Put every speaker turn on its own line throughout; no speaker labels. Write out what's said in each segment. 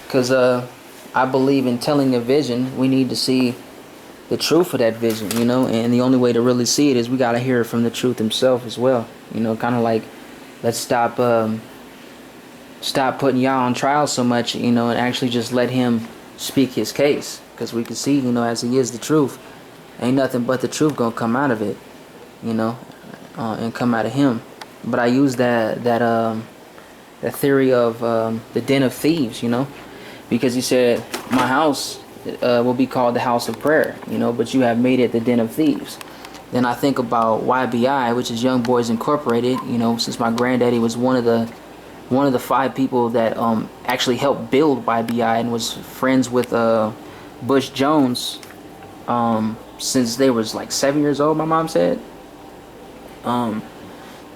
Because I believe in telling a vision, we need to see the truth of that vision, and the only way to really see it is we got to hear it from the truth himself as well. Kind of like, let's stop putting Yah on trial so much, and actually just let him speak his case, because we can see, as he is the truth, ain't nothing but the truth gonna come out of it, and come out of him. But I use that theory of the den of thieves, because he said, my house will be called the house of prayer, but you have made it the den of thieves. Then I think about YBI, which is Young Boys Incorporated, since my granddaddy was one of the 5 people that actually helped build YBI and was friends with Bush Jones since they was like 7 years old, my mom said.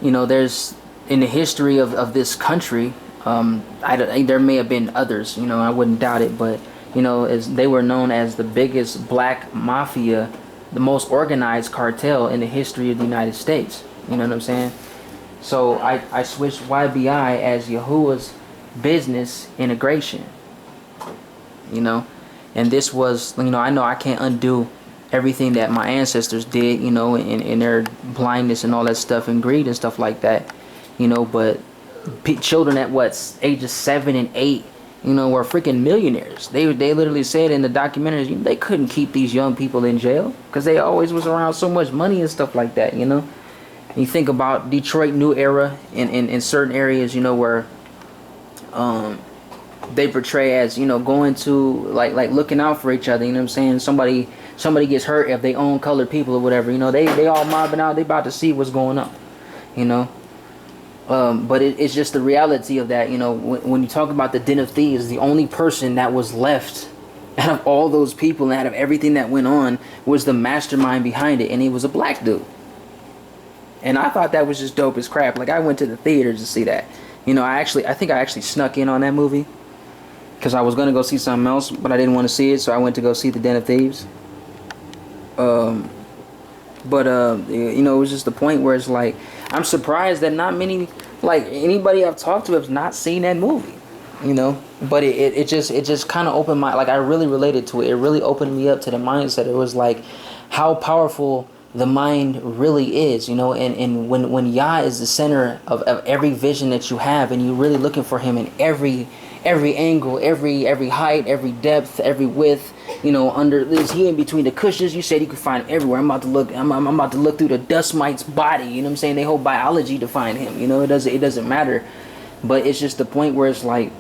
There's in the history of this country, there may have been others, I wouldn't doubt it, but as they were known as the biggest black mafia, the most organized cartel in the history of the United States. You know what I'm saying? So I switched YBI as Yahuwah's business integration. And this was, I know I can't undo everything that my ancestors did, in their blindness and all that stuff and greed and stuff like that, but children at ages 7 and 8, were freaking millionaires. They literally said in the documentaries, they couldn't keep these young people in jail because they always was around so much money and stuff like that, You think about Detroit New Era in certain areas, where they portray as, going to like looking out for each other, you know what I'm saying? Somebody gets hurt if they own colored people or whatever, they all mobbing out, they about to see what's going on, but it's just the reality of that, when you talk about the den of thieves, the only person that was left out of all those people and out of everything that went on was the mastermind behind it, and he was a black dude. And I thought that was just dope as crap. Like, I went to the theater to see that. I think I actually snuck in on that movie because I was going to go see something else, but I didn't want to see it, so I went to go see The Den of Thieves. It was just the point where it's like, I'm surprised that not many, like, anybody I've talked to has not seen that movie, but it just kind of opened my, like, I really related to it. It really opened me up to the mindset. It was like how powerful the mind really is, and when Yah is the center of every vision that you have, and you're really looking for him in every angle, every height, every depth, every width, under this, he in between the cushions. You said you could find him everywhere. I'm about to look through the dust mite's body, you know what I'm saying? They whole biology to find him, it doesn't matter. But it's just the point where it's like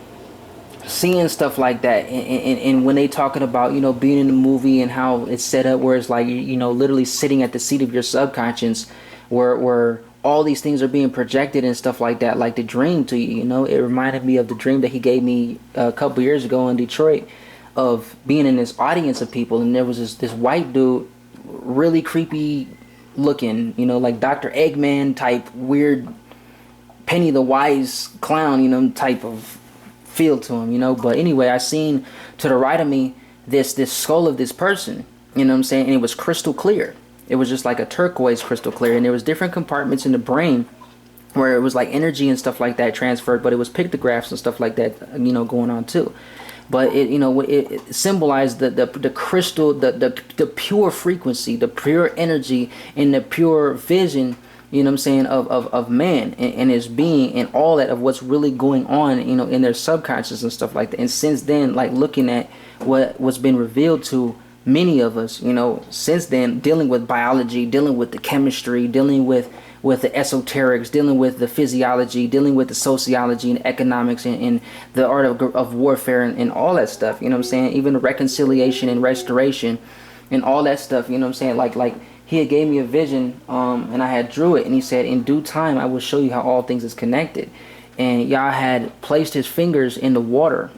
seeing stuff like that, and when they talking about being in the movie and how it's set up where it's like literally sitting at the seat of your subconscious, where all these things are being projected and stuff like that, like the dream to you. It reminded me of the dream that he gave me a couple years ago in Detroit, of being in this audience of people, and there was this white dude, really creepy looking, like Dr. Eggman type, weird Penny the Wise clown, type of feel to him, but anyway, I seen to the right of me this skull of this person, what I'm saying, and it was crystal clear. It was just like a turquoise crystal clear, and there was different compartments in the brain where it was like energy and stuff like that transferred, but it was pictographs and stuff like that, going on too. But it symbolized the crystal, the pure frequency, the pure energy, and the pure vision, of man and his being, and all that of what's really going on, in their subconscious and stuff like that. And since then, like looking at what's been revealed to many of us, since then, dealing with biology, dealing with the chemistry, dealing with the esoterics, dealing with the physiology, dealing with the sociology and economics and the art of warfare and all that stuff, even reconciliation and restoration and all that stuff, like he had gave me a vision, and I had drew it, and he said, in due time, I will show you how all things is connected. And Yah had placed his fingers in the water.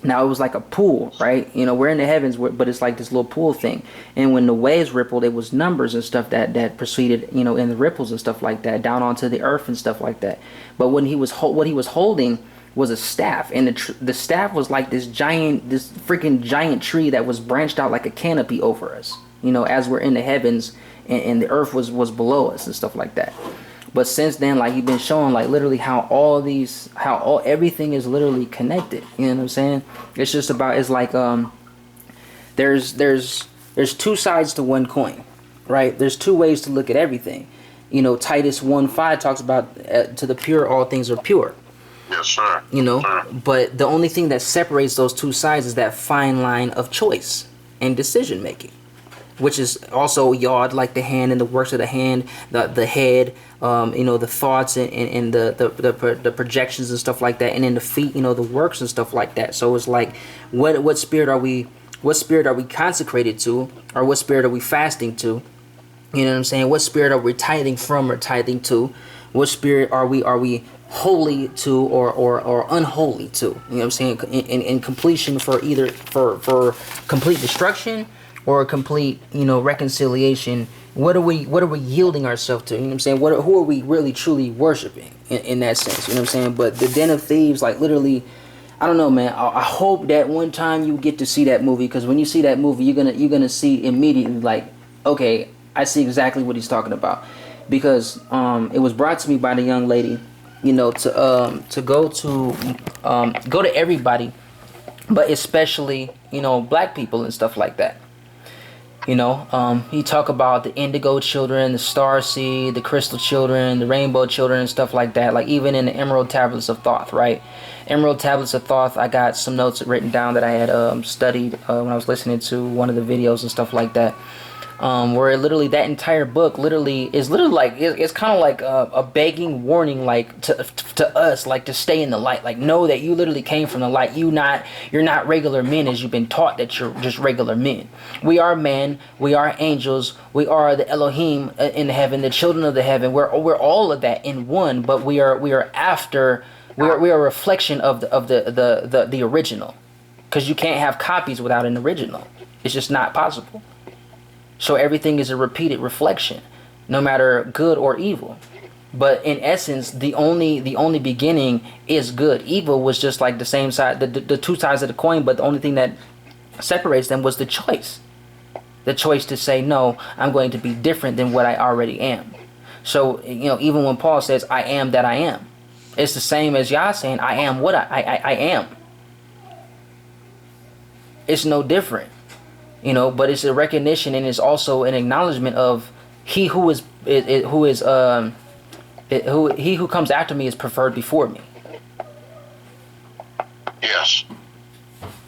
Now, it was like a pool, right? We're in the heavens, but it's like this little pool thing. And when the waves rippled, it was numbers and stuff that proceeded, in the ripples and stuff like that, down onto the earth and stuff like that. But when what he was holding was a staff, and the staff was like this freaking giant tree that was branched out like a canopy over us, as we're in the heavens, and the earth was below us and stuff like that. But since then, like he's been showing like literally how everything is literally connected. You know what I'm saying? It's just about, it's like there's two sides to one coin, right? There's two ways to look at everything. You know, Titus 1:5 talks about to the pure all things are pure.
Yes, sir.
You know,
Sir.
but the only thing that separates those two sides is that fine line of choice and decision making, which is also yod, like the hand and the works of the hand, the head, you know, the thoughts and the projections and stuff like that, and then the feet, you know, the works and stuff like that. So it's like, what spirit are we consecrated to, or what spirit are we fasting to? You know what I'm saying? What spirit are we tithing from or tithing to? What spirit are we holy to or unholy to? You know what I'm saying? In completion for either for complete destruction or complete, you know, reconciliation. What are we yielding ourselves to? You know what I'm saying? Who are we really truly worshiping in that sense? You know what I'm saying? But the Den of Thieves, like literally, I don't know, man. I hope that one time you get to see that movie, because when you see that movie, you're gonna see immediately, like, okay, I see exactly what he's talking about, because it was brought to me by the young lady, you know, to go to everybody, but especially, you know, black people and stuff like that. You know, he talk about the indigo children, the star seed, the crystal children, the rainbow children and stuff like that. Like even in the emerald tablets of Thoth, right? Emerald tablets of Thoth, I got some notes written down that I had studied when I was listening to one of the videos and stuff like that. Where literally that entire book is like it's kind of like a begging warning, like to us, like to stay in the light, like know that you literally came from the light. You're not regular men as you've been taught that you're just regular men. We are men, we are angels, we are the Elohim in heaven, the children of the heaven. We're all of that in one, but we are a reflection of the original, because you can't have copies without an original. It's just not possible. So everything is a repeated reflection, no matter good or evil. But in essence, the only beginning is good. Evil was just like the same side, the two sides of the coin, but the only thing that separates them was the choice. The choice to say, no, I'm going to be different than what I already am. So, you know, even when Paul says, I am that I am, it's the same as Yah saying, I am what I am. It's no different. You know, but it's a recognition, and it's also an acknowledgement of he who comes after me is preferred before me.
Yes.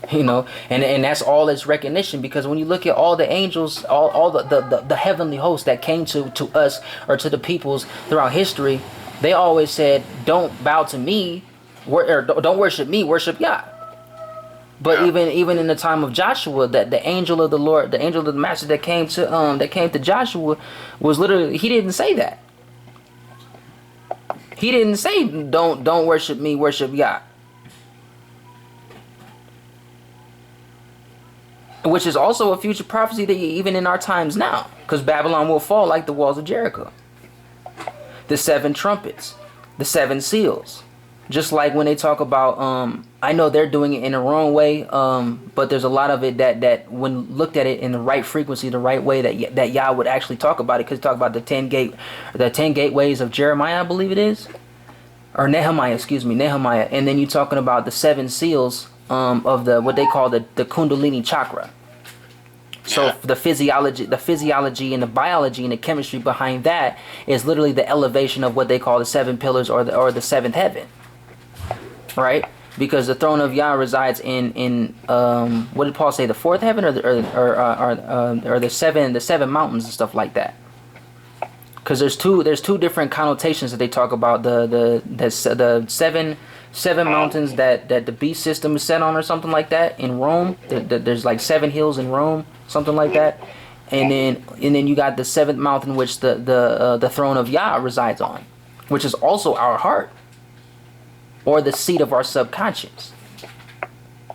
You know, and that's all its recognition, because when you look at all the angels, all the heavenly hosts that came to us or to the peoples throughout history, they always said, don't bow to me, or don't worship me, worship Yah. But even in the time of Joshua, that the angel of the Lord, the angel of the Master that came to Joshua, was literally, he didn't say that. He didn't say don't worship me, worship Yah. Which is also a future prophecy that even in our times now, because Babylon will fall like the walls of Jericho. The 7 trumpets, the 7 seals. Just like when they talk about, I know they're doing it in the wrong way, but there's a lot of it that when looked at it in the right frequency, the right way, that Yah would actually talk about it. Because talk about the 10 gateways of Jeremiah, I believe it is, or Nehemiah, Nehemiah, and then you're talking about the 7 seals of the what they call the Kundalini chakra. So the physiology and the biology and the chemistry behind that is literally the elevation of what they call the 7 pillars or the 7th heaven. Right, because the throne of Yah resides in what did Paul say, the 4th heaven or the seven mountains and stuff like that. Because there's two different connotations that they talk about, the seven mountains that the beast system is set on or something like that in Rome. There's like 7 hills in Rome, something like that, and then you got the 7th mountain which the throne of Yah resides on, which is also our heart. Or the seat of our subconscious,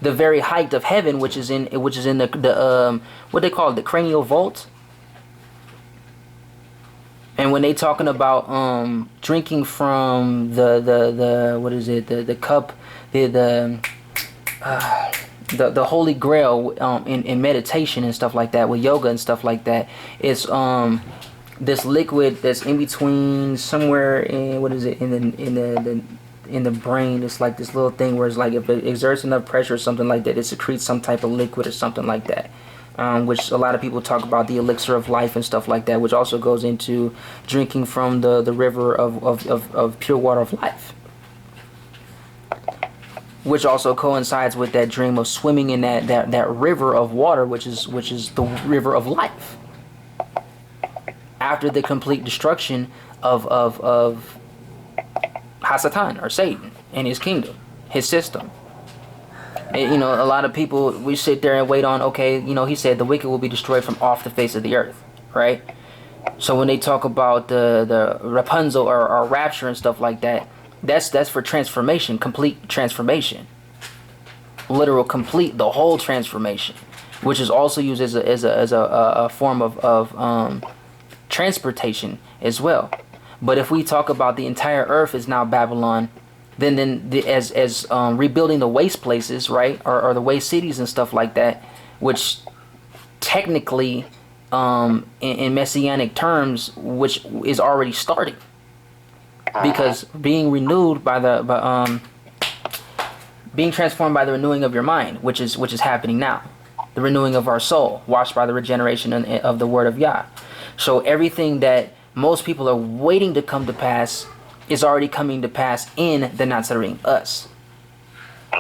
the very height of heaven, which is in the what they call it, the cranial vault. And when they talking about drinking from the what is it, the cup, the Holy Grail in meditation and stuff like that, with yoga and stuff like that, it's this liquid that's in between somewhere in, what is it, in the brain. It's like this little thing where it's like if it exerts enough pressure or something like that, it secretes some type of liquid or something like that. Which a lot of people talk about the elixir of life and stuff like that, which also goes into drinking from the river of pure water of life, which also coincides with that dream of swimming in that river of water, which is the river of life, after the complete destruction of Hasatan, or Satan, and his kingdom, his system. And, you know, a lot of people, we sit there and wait on, okay, you know, he said the wicked will be destroyed from off the face of the earth, right? So when they talk about the Rapunzel or rapture and stuff like that, that's for transformation, complete transformation, literal complete, the whole transformation, which is also used as a form of transportation as well. But if we talk about the entire earth is now Babylon, then as rebuilding the waste places, right, or the waste cities and stuff like that, which technically in messianic terms, which is already starting, because being renewed being transformed by the renewing of your mind, which is happening now, the renewing of our soul, washed by the regeneration of the word of Yah. So everything that most people are waiting to come to pass is already coming to pass in the Nazarene, us.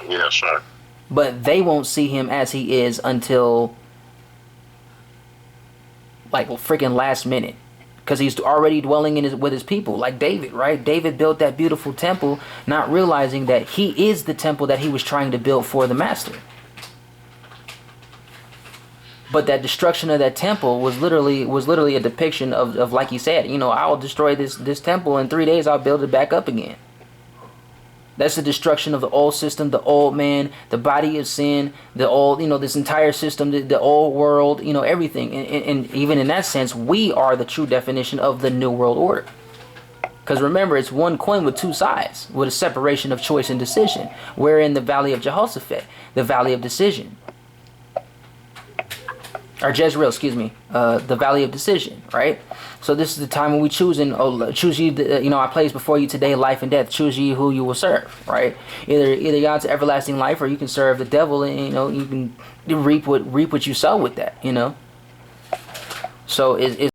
Yes, sir.
But they won't see him as he is until like freaking last minute, because he's already dwelling with his people, like David, right? David built that beautiful temple, not realizing that he is the temple that he was trying to build for the master. But that destruction of that temple was literally a depiction of like he said, you know, I will destroy this temple in 3 days, I'll build it back up again. That's the destruction of the old system, the old man, the body of sin, the old, you know, this entire system, the old world, you know, everything. And even in that sense, we are the true definition of the new world order. Because remember, it's one coin with two sides, with a separation of choice and decision. We're in the valley of Jehoshaphat, the valley of decision. Or Jezreel, excuse me, the valley of decision, right? So this is the time when we choose ye, you know, I place before you today life and death. Choose ye who you will serve, right? Either God's everlasting life, or you can serve the devil, and you know you can reap what you sow with that, you know. So it's